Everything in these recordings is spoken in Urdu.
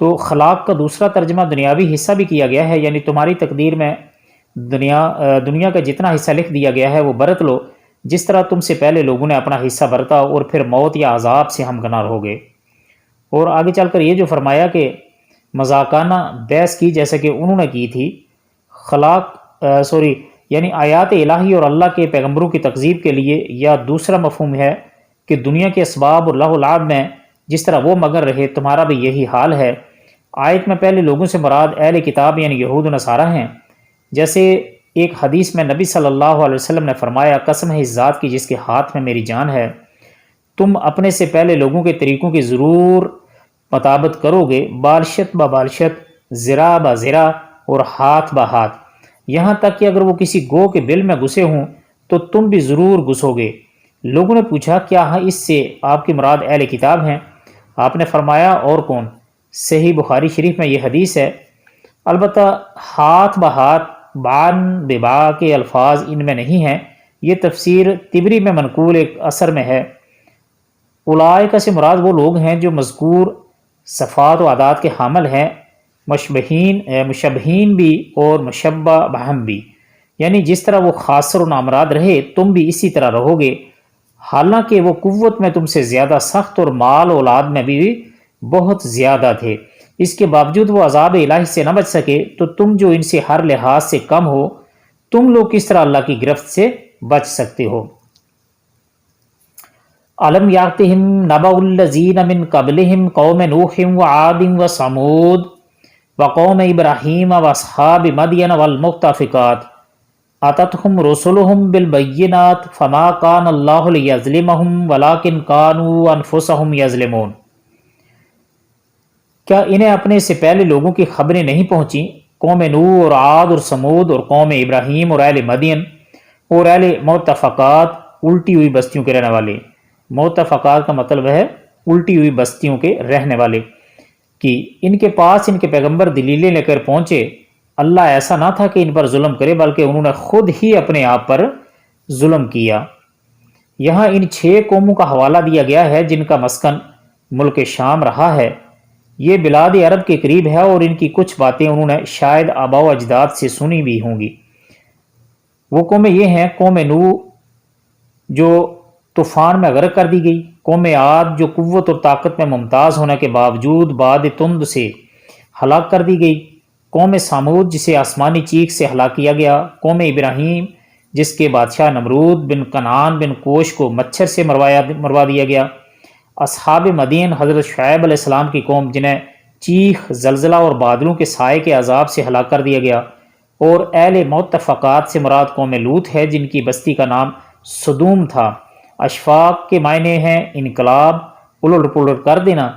تو خلاق کا دوسرا ترجمہ دنیاوی حصہ بھی کیا گیا ہے، یعنی تمہاری تقدیر میں دنیا کا جتنا حصہ لکھ دیا گیا ہے وہ برت لو، جس طرح تم سے پہلے لوگوں نے اپنا حصہ برتا اور پھر موت یا عذاب سے ہمکنار ہو گئے۔ اور آگے چل کر یہ جو فرمایا کہ مذاکانہ بحث کی جیسا کہ انہوں نے کی تھی، یعنی آیات الہی اور اللہ کے پیغمبروں کی تکذیب کے لیے، یا دوسرا مفہوم ہے کہ دنیا کے اسباب اور لہو و لعب میں جس طرح وہ مگن رہے تمہارا بھی یہی حال ہے۔ آیت میں پہلے لوگوں سے مراد اہل کتاب یعنی یہود و نصارہ ہیں۔ جیسے ایک حدیث میں نبی صلی اللہ علیہ وسلم نے فرمایا، قسم ہے اس ذات کی جس کے ہاتھ میں میری جان ہے، تم اپنے سے پہلے لوگوں کے طریقوں کی ضرور مطابقت کرو گے، بالشت با بالشت، ذراع با ذراع اور ہاتھ با ہاتھ، یہاں تک کہ اگر وہ کسی گو کے بل میں گھسے ہوں تو تم بھی ضرور گھسو گے۔ لوگوں نے پوچھا کیا اس سے آپ کی مراد اہل کتاب ہیں؟ آپ نے فرمایا اور کون؟ صحیح بخاری شریف میں یہ حدیث ہے۔ البتہ ہاتھ با ہاتھ، بان ببا کے الفاظ ان میں نہیں ہیں، یہ تفسیر طبری میں منقول ایک اثر میں ہے۔ اولئک سے مراد وہ لوگ ہیں جو مذکور صفات و عادات کے حامل ہیں، مشبہین بھی اور مشبہ بہم بھی، یعنی جس طرح وہ خاصر و نامراد رہے تم بھی اسی طرح رہو گے، حالانکہ وہ قوت میں تم سے زیادہ سخت اور مال اولاد میں بھی بہت زیادہ تھے، اس کے باوجود وہ عذاب الہی سے نہ بچ سکے، تو تم جو ان سے ہر لحاظ سے کم ہو، تم لوگ کس طرح اللہ کی گرفت سے بچ سکتے ہو؟ الم یاتہم نبأ الذین من قبلہم قوم نوح وعاد وثمود وقوم ابراہیم واصحاب مدین والمؤتفکات اتتہم رسلہم بالبینات فما کان اللہ لیظلمہم ولکن کانوا انفسہم یظلمون۔ کیا انہیں اپنے سے پہلے لوگوں کی خبریں نہیں پہنچیں؟ قوم نوح اور عاد اور سمود اور قوم ابراہیم اور اہل مدین اور اہل مؤتفقات، الٹی ہوئی بستیوں کے رہنے والے۔ مؤتفقات کا مطلب ہے الٹی ہوئی بستیوں کے رہنے والے، کہ ان کے پاس ان کے پیغمبر دلیلیں لے کر پہنچے، اللہ ایسا نہ تھا کہ ان پر ظلم کرے بلکہ انہوں نے خود ہی اپنے آپ پر ظلم کیا۔ یہاں ان 6 قوموں کا حوالہ دیا گیا ہے جن کا مسکن ملک شام رہا ہے، یہ بلاد عرب کے قریب ہے، اور ان کی کچھ باتیں انہوں نے شاید آباء و اجداد سے سنی بھی ہوں گی۔ وہ قومیں یہ ہیں: قوم نوح جو طوفان میں غرق کر دی گئی، قوم عاد جو قوت اور طاقت میں ممتاز ہونے کے باوجود باد تند سے ہلاک کر دی گئی، قوم سامود جسے آسمانی چیخ سے ہلاک کیا گیا، قوم ابراہیم جس کے بادشاہ نمرود بن کنعان بن کوش کو مچھر سے مروا دیا گیا، اصحاب مدین حضرت شعیب علیہ السلام کی قوم جنہیں چیخ، زلزلہ اور بادلوں کے سائے کے عذاب سے ہلاک کر دیا گیا، اور اہل مؤتفقات سے مراد قوم لوط ہے جن کی بستی کا نام صدوم تھا۔ اشفاق کے معنی ہیں انقلاب، الٹ پلٹ کر دینا۔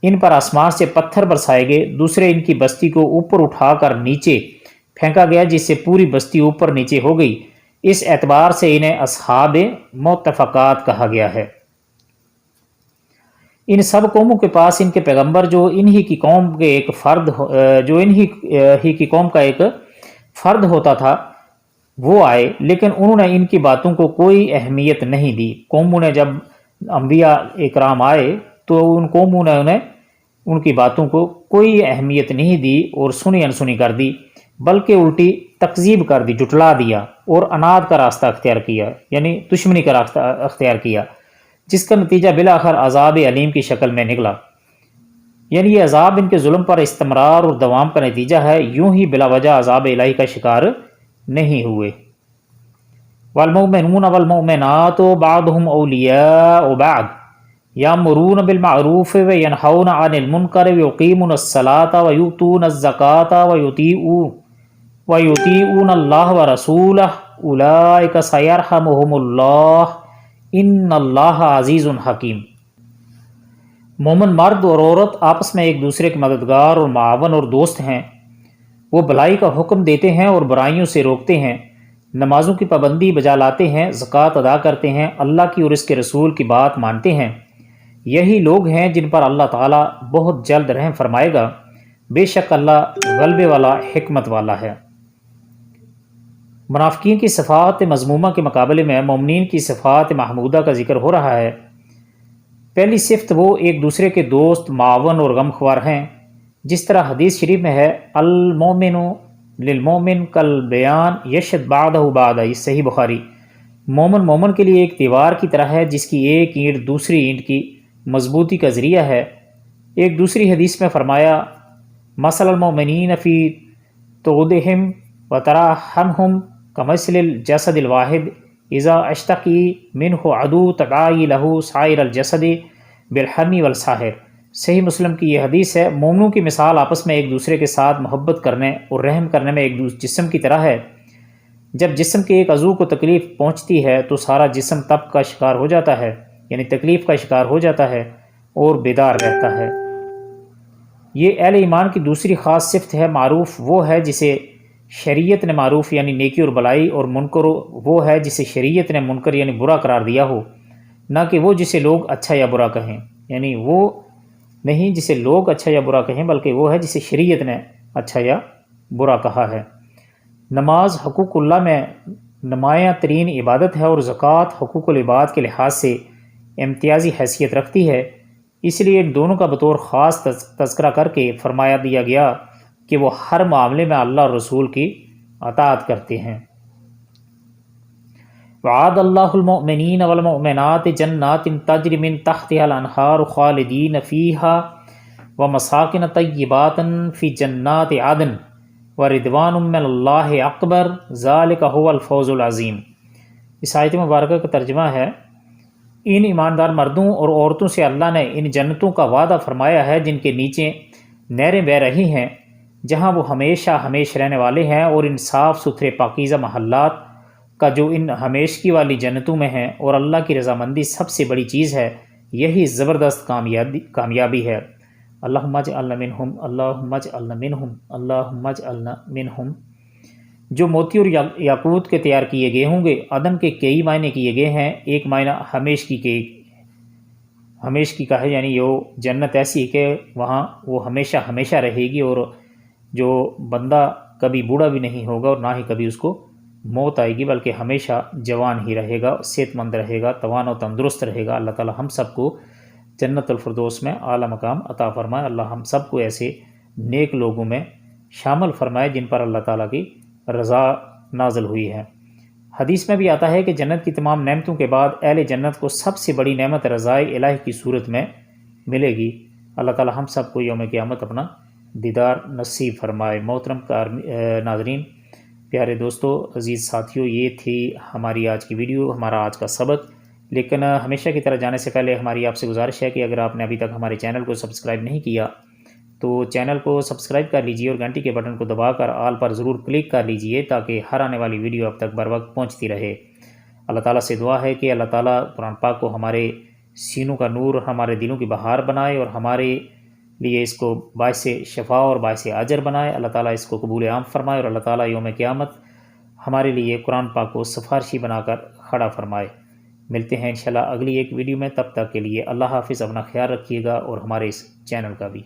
ان پر آسمان سے پتھر برسائے گئے، دوسرے ان کی بستی کو اوپر اٹھا کر نیچے پھینکا گیا جس سے پوری بستی اوپر نیچے ہو گئی، اس اعتبار سے انہیں اصحاب مؤتفقات کہا گیا ہے۔ ان سب قوموں کے پاس ان کے پیغمبر جو انہی کی قوم کا ایک فرد ہوتا تھا وہ آئے، لیکن انہوں نے ان کی باتوں کو کوئی اہمیت نہیں دی۔ قوموں نے جب انبیاء اکرام آئے تو ان قوموں نے ان کی باتوں کو کوئی اہمیت نہیں دی اور سنی انسنی کر دی، بلکہ الٹی تکذیب کر دی، جھٹلا دیا اور عناد کا راستہ اختیار کیا، یعنی دشمنی کا راستہ اختیار کیا، جس کا نتیجہ بالآخر عذاب علیم کی شکل میں نکلا۔ یعنی یہ عذاب ان کے ظلم پر استمرار اور دوام کا نتیجہ ہے، یوں ہی بلا وجہ عذاب الہی کا شکار نہیں ہوئے۔ والمؤمنون والمؤمنات بعضهم اولیاء بعض یامرون بالمعروف وینہون عن المنکر ویقیمون الصلاة ویؤتون الزکاة ویطیعون اللہ ورسولہ اولئک سیرحمہم اللہ ان اللہ عزیز حکیم۔ مومن مرد اور عورت آپس میں ایک دوسرے کے مددگار اور معاون اور دوست ہیں، وہ بھلائی کا حکم دیتے ہیں اور برائیوں سے روکتے ہیں، نمازوں کی پابندی بجا لاتے ہیں، زکوٰۃ ادا کرتے ہیں، اللہ کی اور اس کے رسول کی بات مانتے ہیں، یہی لوگ ہیں جن پر اللہ تعالیٰ بہت جلد رحم فرمائے گا، بے شک اللہ غلبے والا حکمت والا ہے۔ منافقین کی صفات مذمومہ کے مقابلے میں مومنین کی صفات محمودہ کا ذکر ہو رہا ہے۔ پہلی صفت وہ ایک دوسرے کے دوست، معاون اور غمخوار ہیں، جس طرح حدیث شریف میں ہے المومن للمومن کل بیان یشد بعدہ بعد، یہ صحیح بخاری، مومن مومن کے لیے ایک دیوار کی طرح ہے جس کی ایک اینٹ دوسری اینٹ کی مضبوطی کا ذریعہ ہے۔ ایک دوسری حدیث میں فرمایا مثل المؤمنین فی توضہم و تراحمہم کمثل الجسد الواحد اذا اشتکی منہ عدو تداعی لہ سائر الجسد بالحمی والساہر۔ صحیح مسلم کی یہ حدیث ہے، مومنوں کی مثال آپس میں ایک دوسرے کے ساتھ محبت کرنے اور رحم کرنے میں ایک جسم کی طرح ہے۔ جب جسم کے ایک عضو کو تکلیف پہنچتی ہے تو سارا جسم تب کا شکار ہو جاتا ہے، یعنی تکلیف کا شکار ہو جاتا ہے اور بیدار رہتا ہے۔ یہ اہل ایمان کی دوسری خاص صفت ہے۔ معروف وہ ہے جسے شریعت نے معروف یعنی نیکی اور بلائی، اور منکر وہ ہے جسے شریعت نے منکر یعنی برا قرار دیا ہو، نہ کہ وہ جسے لوگ اچھا یا برا کہیں، یعنی وہ نہیں جسے لوگ اچھا یا برا کہیں، بلکہ وہ ہے جسے شریعت نے اچھا یا برا کہا ہے۔ نماز حقوق اللہ میں نمایاں ترین عبادت ہے اور زکوٰۃ حقوق العباد کے لحاظ سے امتیازی حیثیت رکھتی ہے، اس لیے ان دونوں کا بطور خاص تذکرہ کر کے فرمایا دیا گیا کہ وہ ہر معاملے میں اللہ اور رسول کی اطاعت کرتے ہیں۔ وعد اللہ المؤمنین والمؤمنات جنات تجری من تحتها الانہار خالدین فیہا ومساکن طیبات فی جنات عدن ورضوان من اللہ اکبر ذالک هو الفوز العظیم۔ اس آیت مبارکہ کا ترجمہ ہے، ان ایماندار مردوں اور عورتوں سے اللہ نے ان جنتوں کا وعدہ فرمایا ہے جن کے نیچے نہریں بہہ رہی ہیں، جہاں وہ ہمیشہ ہمیش رہنے والے ہیں، اور ان صاف ستھرے پاکیزہ محلات کا جو ان ہمیشگی والی جنتوں میں ہیں، اور اللہ کی رضامندی سب سے بڑی چیز ہے، یہی زبردست کامیابی ہے۔ اللہم اجعلنا منہم، اللہم اجعلنا منہم، اللہم اجعلنا منہم۔ جو موتی اور یاقوت کے تیار کیے گئے ہوں گے۔ عدن کے کئی معنی کیے گئے ہیں، ایک معنی ہمیشگی کا ہے، یعنی وہ جنت ایسی کہ وہاں وہ ہمیشہ ہمیشہ رہے گی، اور جو بندہ کبھی بوڑھا بھی نہیں ہوگا اور نہ ہی کبھی اس کو موت آئے گی، بلکہ ہمیشہ جوان ہی رہے گا، صحت مند رہے گا، توانا و تندرست رہے گا۔ اللہ تعالی ہم سب کو جنت الفردوس میں اعلیٰ مقام عطا فرمائے۔ اللہ ہم سب کو ایسے نیک لوگوں میں شامل فرمائے جن پر اللہ تعالیٰ کی رضا نازل ہوئی ہے۔ حدیث میں بھی آتا ہے کہ جنت کی تمام نعمتوں کے بعد اہل جنت کو سب سے بڑی نعمت رضائے الہی کی صورت میں ملے گی۔ اللہ تعالیٰ ہم سب کو یوم قیامت اپنا دیدار نصیب فرمائے۔ محترم ناظرین، پیارے دوستو، عزیز ساتھیوں، یہ تھی ہماری آج کی ویڈیو، ہمارا آج کا سبق۔ لیکن ہمیشہ کی طرح جانے سے پہلے ہماری آپ سے گزارش ہے کہ اگر آپ نے ابھی تک ہمارے چینل کو سبسکرائب نہیں کیا تو چینل کو سبسکرائب کر لیجئے اور گھنٹی کے بٹن کو دبا کر آل پر ضرور کلک کر لیجئے تاکہ ہر آنے والی ویڈیو اب تک بر وقت پہنچتی رہے۔ اللہ تعالیٰ سے دعا ہے کہ اللہ تعالیٰ قرآن پاک کو ہمارے سینوں کا نور، ہمارے دلوں کی بہار بنائے، اور ہمارے لیے اس کو باعث شفا اور باعث اجر بنائے۔ اللہ تعالیٰ اس کو قبول عام فرمائے، اور اللہ تعالیٰ یوم قیامت ہمارے لیے قرآن پاک کو سفارشی بنا کر کھڑا فرمائے۔ ملتے ہیں انشاءاللہ اگلی ایک ویڈیو میں، تب تک کے لیے اللہ حافظ، اپنا خیال رکھیے گا اور ہمارے اس چینل کا بھی۔